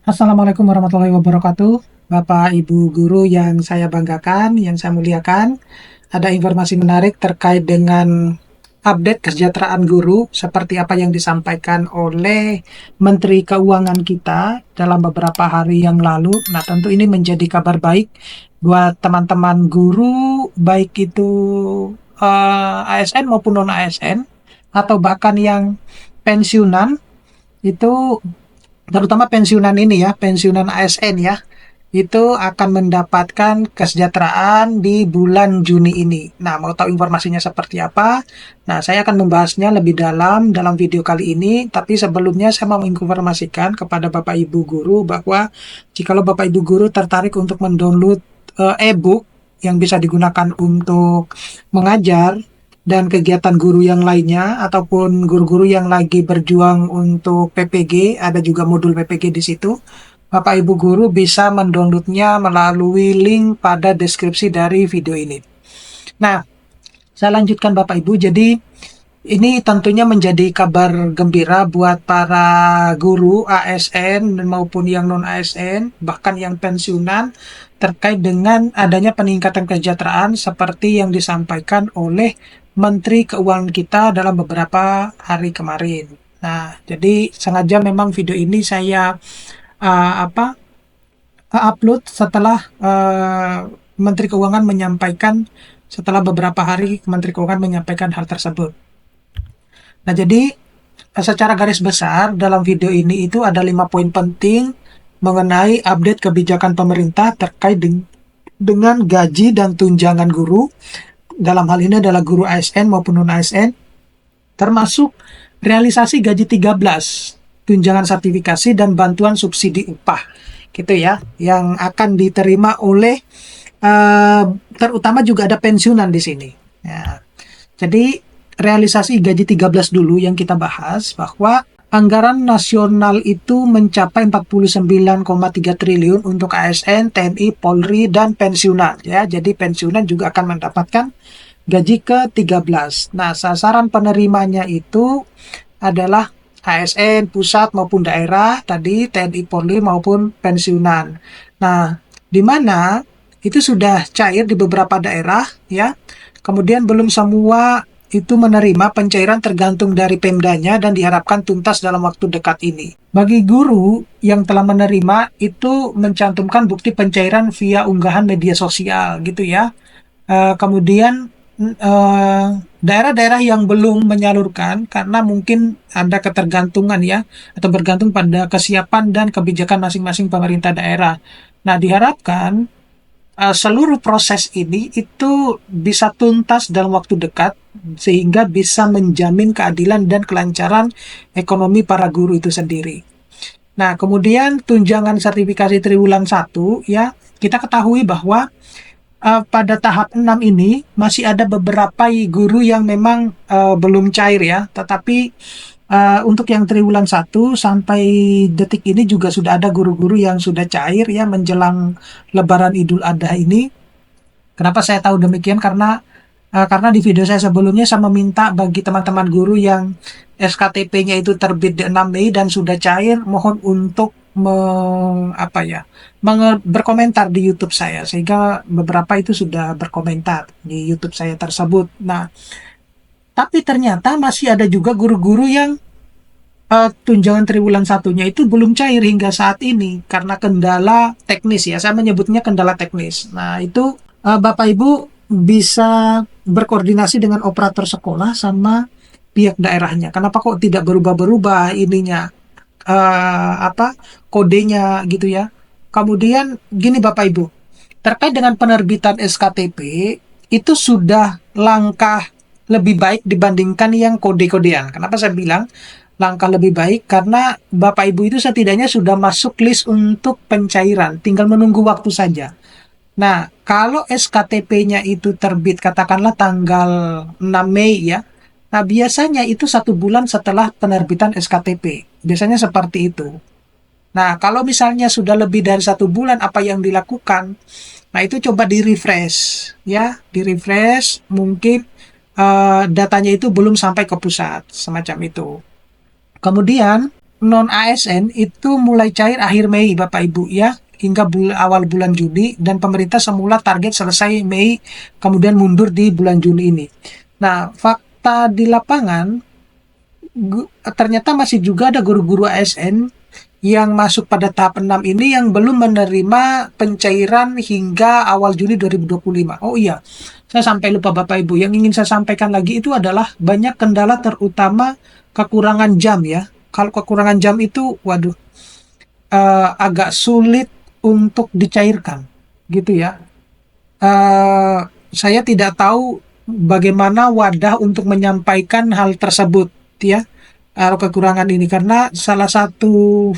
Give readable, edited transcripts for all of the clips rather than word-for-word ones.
Assalamualaikum warahmatullahi wabarakatuh. Bapak Ibu guru yang saya banggakan, yang saya muliakan. Ada informasi menarik terkait dengan update kesejahteraan guru seperti apa yang disampaikan oleh Menteri Keuangan kita dalam beberapa hari yang lalu. Nah, tentu ini menjadi kabar baik buat teman-teman guru, baik itu ASN maupun non ASN, atau bahkan yang pensiunan itu, terutama pensiunan ini ya, pensiunan ASN ya, itu akan mendapatkan kesejahteraan di bulan Juni ini. Nah, mau tahu informasinya seperti apa? Nah, saya akan membahasnya lebih dalam video kali ini, tapi sebelumnya saya mau menginformasikan kepada Bapak Ibu guru bahwa jikalau Bapak Ibu guru tertarik untuk mendownload e-book yang bisa digunakan untuk mengajar dan kegiatan guru yang lainnya ataupun guru-guru yang lagi berjuang untuk PPG, ada juga modul PPG di situ. Bapak Ibu guru bisa mendownloadnya melalui link pada deskripsi dari video ini. Nah, saya lanjutkan Bapak Ibu. Jadi ini tentunya menjadi kabar gembira buat para guru ASN maupun yang non ASN, bahkan yang pensiunan, terkait dengan adanya peningkatan kesejahteraan seperti yang disampaikan oleh Menteri Keuangan kita dalam beberapa hari kemarin. Nah, jadi sengaja memang video ini saya apa upload setelah Menteri Keuangan menyampaikan, setelah beberapa hari Menteri Keuangan menyampaikan hal tersebut. Nah, jadi secara garis besar dalam video ini itu ada 5 poin penting mengenai update kebijakan pemerintah terkait dengan gaji dan tunjangan guru. Dalam hal ini adalah guru ASN maupun non ASN, termasuk realisasi gaji 13, tunjangan sertifikasi dan bantuan subsidi upah, gitu ya, yang akan diterima oleh terutama juga ada pensiunan di sini. Ya. Jadi realisasi gaji 13 dulu yang kita bahas, bahwa anggaran nasional itu mencapai 49,3 triliun untuk ASN, TNI, Polri, dan pensiunan. Ya, jadi pensiunan juga akan mendapatkan gaji ke-13. Nah, sasaran penerimanya itu adalah ASN pusat maupun daerah, tadi TNI, Polri maupun pensiunan. Nah, di mana itu sudah cair di beberapa daerah ya. Kemudian belum semua itu menerima pencairan, tergantung dari Pemdanya dan diharapkan tuntas dalam waktu dekat ini. Bagi guru yang telah menerima itu mencantumkan bukti pencairan via unggahan media sosial gitu ya. Kemudian daerah-daerah yang belum menyalurkan karena mungkin ada ketergantungan ya, atau bergantung pada kesiapan dan kebijakan masing-masing pemerintah daerah. Nah, diharapkan seluruh proses ini itu bisa tuntas dalam waktu dekat sehingga bisa menjamin keadilan dan kelancaran ekonomi para guru itu sendiri. Nah, kemudian tunjangan sertifikasi triwulan 1 ya, kita ketahui bahwa pada tahap 6 ini masih ada beberapa guru yang memang belum cair ya, tetapi untuk yang triwulan 1 sampai detik ini juga sudah ada guru-guru yang sudah cair ya menjelang Lebaran Idul Adha ini. Kenapa saya tahu demikian? Karena di video saya sebelumnya saya meminta bagi teman-teman guru yang SKTP-nya itu terbit di 6 Mei dan sudah cair, mohon untuk berkomentar di YouTube saya, sehingga beberapa itu sudah berkomentar di YouTube saya tersebut. Nah, tapi ternyata masih ada juga guru-guru yang tunjangan triwulan satunya itu belum cair hingga saat ini karena kendala teknis ya. Saya menyebutnya kendala teknis. Nah, itu Bapak Ibu bisa berkoordinasi dengan operator sekolah sama pihak daerahnya. Kenapa kok tidak berubah-berubah ininya, kodenya gitu ya. Kemudian gini Bapak Ibu, terkait dengan penerbitan SKTP itu sudah langkah lebih baik dibandingkan yang kode-kodean. Kenapa saya bilang langkah lebih baik? Karena Bapak Ibu itu setidaknya sudah masuk list untuk pencairan, tinggal menunggu waktu saja. Nah, kalau SKTP-nya itu terbit katakanlah tanggal 6 Mei ya, nah biasanya itu 1 bulan setelah penerbitan SKTP. Biasanya seperti itu. Nah, kalau misalnya sudah lebih dari 1 bulan, apa yang dilakukan? Nah, itu coba di-refresh, ya, di-refresh. Mungkin datanya itu belum sampai ke pusat, semacam itu. Kemudian, non ASN itu mulai cair akhir Mei Bapak Ibu ya, hingga awal bulan Juni, dan pemerintah semula target selesai Mei, kemudian mundur di bulan Juni ini. Nah, fakta di lapangan ternyata masih juga ada guru-guru ASN yang masuk pada tahap 6 ini yang belum menerima pencairan hingga awal Juni 2025. Oh iya, saya sampai lupa Bapak Ibu. Yang ingin saya sampaikan lagi itu adalah banyak kendala, terutama kekurangan jam ya. Kalau kekurangan jam itu, waduh, agak sulit untuk dicairkan, gitu ya. Saya tidak tahu bagaimana wadah untuk menyampaikan hal tersebut ya, kekurangan ini, karena salah satu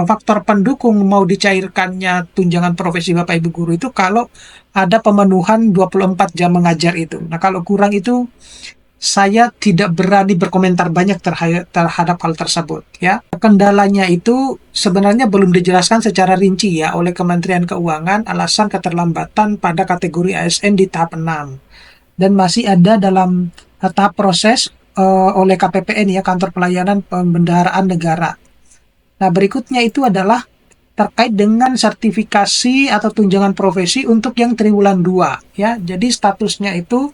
faktor pendukung mau dicairkannya tunjangan profesi Bapak Ibu guru itu kalau ada pemenuhan 24 jam mengajar itu. Nah, kalau kurang itu saya tidak berani berkomentar banyak terhadap hal tersebut ya. Kendalanya itu sebenarnya belum dijelaskan secara rinci ya oleh Kementerian Keuangan alasan keterlambatan pada kategori ASN di tahap 6, dan masih ada dalam tahap proses oleh KPPN ya, Kantor Pelayanan Pembendaharaan Negara. Nah, berikutnya itu adalah terkait dengan sertifikasi atau tunjangan profesi untuk yang triwulan 2 ya. Jadi statusnya itu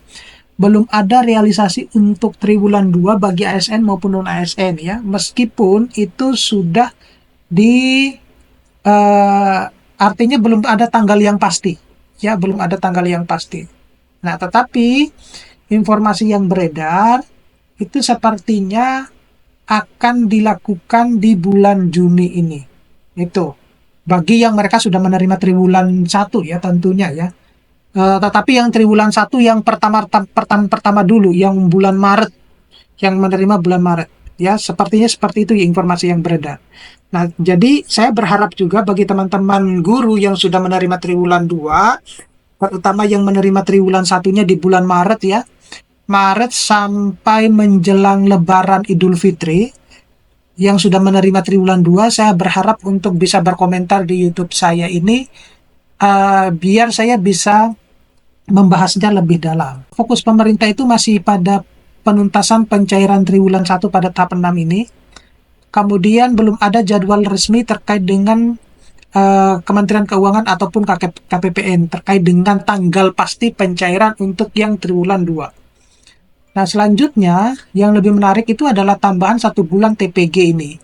belum ada realisasi untuk triwulan 2 bagi ASN maupun non ASN ya, meskipun itu sudah di artinya belum ada tanggal yang pasti ya, belum ada tanggal yang pasti. Nah, tetapi informasi yang beredar itu sepertinya akan dilakukan di bulan Juni ini. Itu bagi yang mereka sudah menerima triwulan 1 ya tentunya ya. Tetapi yang triwulan 1 yang pertama dulu, yang bulan Maret, yang menerima bulan Maret ya, sepertinya seperti itu ya informasi yang beredar. Nah, jadi saya berharap juga bagi teman-teman guru yang sudah menerima triwulan 2, terutama yang menerima triwulan 1-nya di bulan Maret ya, Maret sampai menjelang Lebaran Idul Fitri, yang sudah menerima triwulan 2, saya berharap untuk bisa berkomentar di YouTube saya ini, biar saya bisa membahasnya lebih dalam. Fokus pemerintah itu masih pada penuntasan pencairan triwulan 1 pada tahap 6 ini. Kemudian belum ada jadwal resmi terkait dengan Kementerian Keuangan ataupun KPPN terkait dengan tanggal pasti pencairan untuk yang triwulan 2. Nah, selanjutnya yang lebih menarik itu adalah tambahan 1 bulan TPG ini.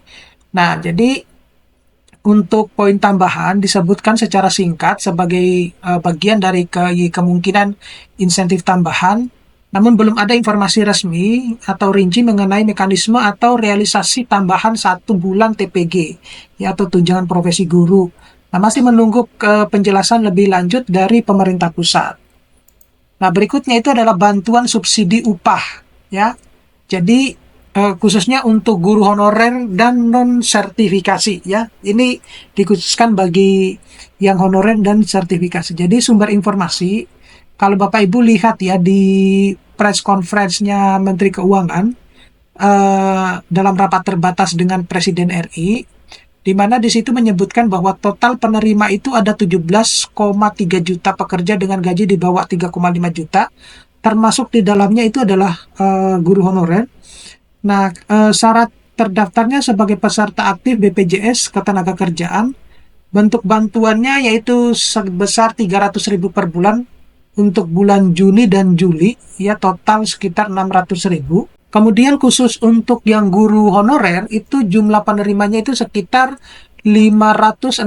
Nah, jadi untuk poin tambahan disebutkan secara singkat sebagai bagian dari kemungkinan insentif tambahan, namun belum ada informasi resmi atau rinci mengenai mekanisme atau realisasi tambahan 1 bulan TPG ya, atau tunjangan profesi guru. Nah, masih menunggu penjelasan lebih lanjut dari pemerintah pusat. Nah, berikutnya itu adalah bantuan subsidi upah ya. Jadi khususnya untuk guru honorer dan non sertifikasi ya. Ini dikhususkan bagi yang honorer dan sertifikasi. Jadi sumber informasi, kalau Bapak Ibu lihat ya di press conference-nya Menteri Keuangan dalam rapat terbatas dengan Presiden RI, di mana di situ menyebutkan bahwa total penerima itu ada 17,3 juta pekerja dengan gaji di bawah 3,5 juta, termasuk di dalamnya itu adalah guru honorer. Nah, syarat terdaftarnya sebagai peserta aktif BPJS Ketenagakerjaan, bentuk bantuannya yaitu sebesar 300.000 per bulan untuk bulan Juni dan Juli, ya total sekitar 600.000. Kemudian khusus untuk yang guru honorer itu jumlah penerimanya itu sekitar 565.000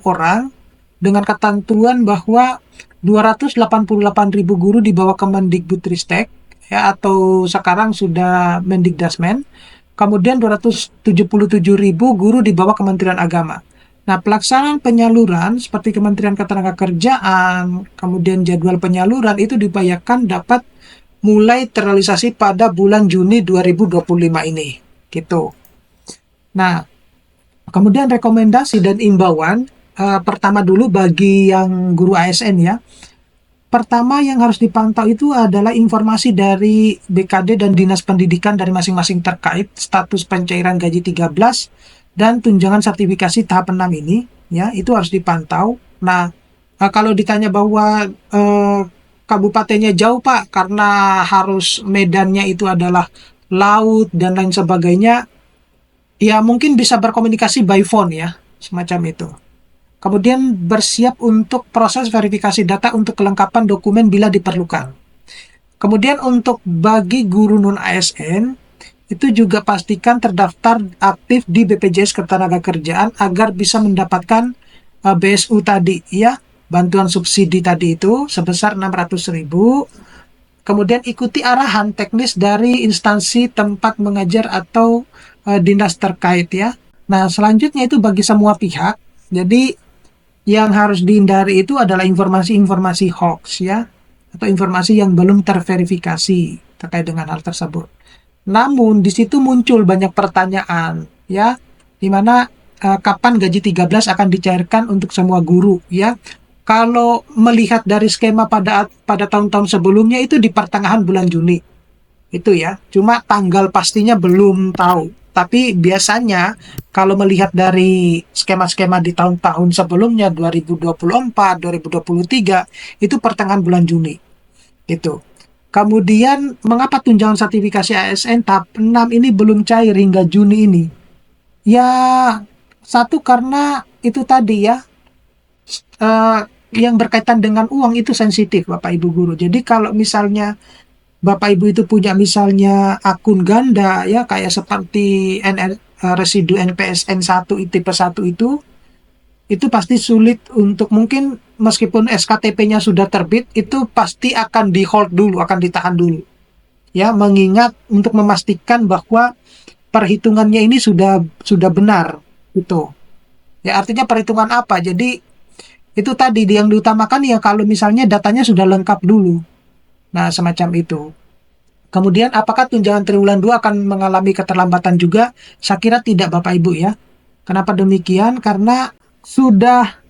orang, dengan ketentuan bahwa 288.000 guru di bawah Kemendikbudristek ya, atau sekarang sudah Mendikdasmen. Kemudian 277.000 guru di bawah Kementerian Agama. Nah, pelaksanaan penyaluran seperti Kementerian Ketenagakerjaan, kemudian jadwal penyaluran itu dibayangkan dapat mulai terrealisasi pada bulan Juni 2025 ini, gitu. Nah, kemudian rekomendasi dan imbauan, pertama dulu bagi yang guru ASN ya. Pertama yang harus dipantau itu adalah informasi dari BKD dan Dinas Pendidikan dari masing-masing terkait status pencairan gaji 13 dan tunjangan sertifikasi tahap 6 ini, ya, itu harus dipantau. Nah, kalau ditanya bahwa kabupatennya jauh Pak karena harus medannya itu adalah laut dan lain sebagainya, Ya mungkin bisa berkomunikasi by phone ya, semacam itu. Kemudian bersiap untuk proses verifikasi data untuk kelengkapan dokumen bila diperlukan. Kemudian untuk bagi guru non-ASN, itu juga pastikan terdaftar aktif di BPJS Ketenagakerjaan agar bisa mendapatkan BSU tadi ya, bantuan subsidi tadi itu sebesar 600.000. Kemudian ikuti arahan teknis dari instansi tempat mengajar atau dinas terkait ya. Nah, selanjutnya itu bagi semua pihak. Jadi yang harus dihindari itu adalah informasi-informasi hoax ya, atau informasi yang belum terverifikasi terkait dengan hal tersebut. Namun di situ muncul banyak pertanyaan ya, di mana kapan gaji 13 akan dicairkan untuk semua guru ya. Kalau melihat dari skema pada tahun-tahun sebelumnya itu di pertengahan bulan Juni. Itu ya. Cuma tanggal pastinya belum tahu. Tapi biasanya kalau melihat dari skema-skema di tahun-tahun sebelumnya 2024, 2023 itu pertengahan bulan Juni. Itu. Kemudian mengapa tunjangan sertifikasi ASN tahap 6 ini belum cair hingga Juni ini? Ya, satu karena itu tadi ya, eh, yang berkaitan dengan uang itu sensitif Bapak Ibu guru. Jadi kalau misalnya Bapak Ibu itu punya misalnya akun ganda ya kayak seperti residu NPSN 1 tipe 1 itu pasti sulit untuk mungkin meskipun SKTP-nya sudah terbit itu pasti akan di hold dulu, akan ditahan dulu. Ya, mengingat untuk memastikan bahwa perhitungannya ini sudah benar itu. Ya, artinya perhitungan apa? Jadi itu tadi yang diutamakan ya kalau misalnya datanya sudah lengkap dulu. Nah, semacam itu. Kemudian apakah tunjangan triwulan 2 akan mengalami keterlambatan juga? Saya kira tidak Bapak Ibu ya. Kenapa demikian? Karena sudah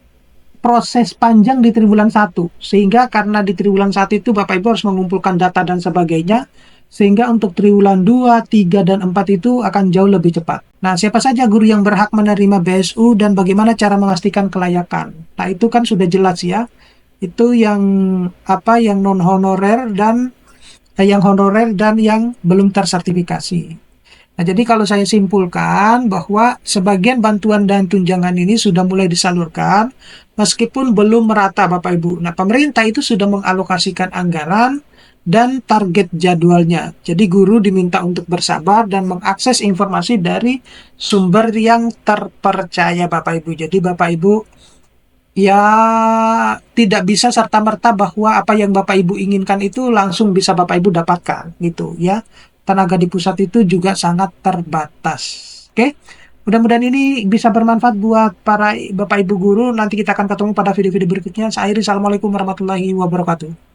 proses panjang di triwulan 1. Sehingga karena di triwulan 1 itu Bapak Ibu harus mengumpulkan data dan sebagainya. Sehingga untuk triwulan 2, 3, dan 4 itu akan jauh lebih cepat. Nah, siapa saja guru yang berhak menerima BSU dan bagaimana cara memastikan kelayakan? Nah, itu kan sudah jelas ya. Itu yang yang non honorer dan yang belum tersertifikasi. Nah, jadi kalau saya simpulkan bahwa sebagian bantuan dan tunjangan ini sudah mulai disalurkan meskipun belum merata Bapak Ibu. Nah, pemerintah itu sudah mengalokasikan anggaran dan target jadwalnya. Jadi guru diminta untuk bersabar dan mengakses informasi dari sumber yang terpercaya Bapak Ibu. Jadi Bapak Ibu ya tidak bisa serta-merta bahwa apa yang Bapak Ibu inginkan itu langsung bisa Bapak Ibu dapatkan gitu ya. Tenaga di pusat itu juga sangat terbatas. Oke. Mudah-mudahan ini bisa bermanfaat buat para Bapak Ibu guru. Nanti kita akan ketemu pada video-video berikutnya. Saya Iri, Assalamualaikum warahmatullahi wabarakatuh.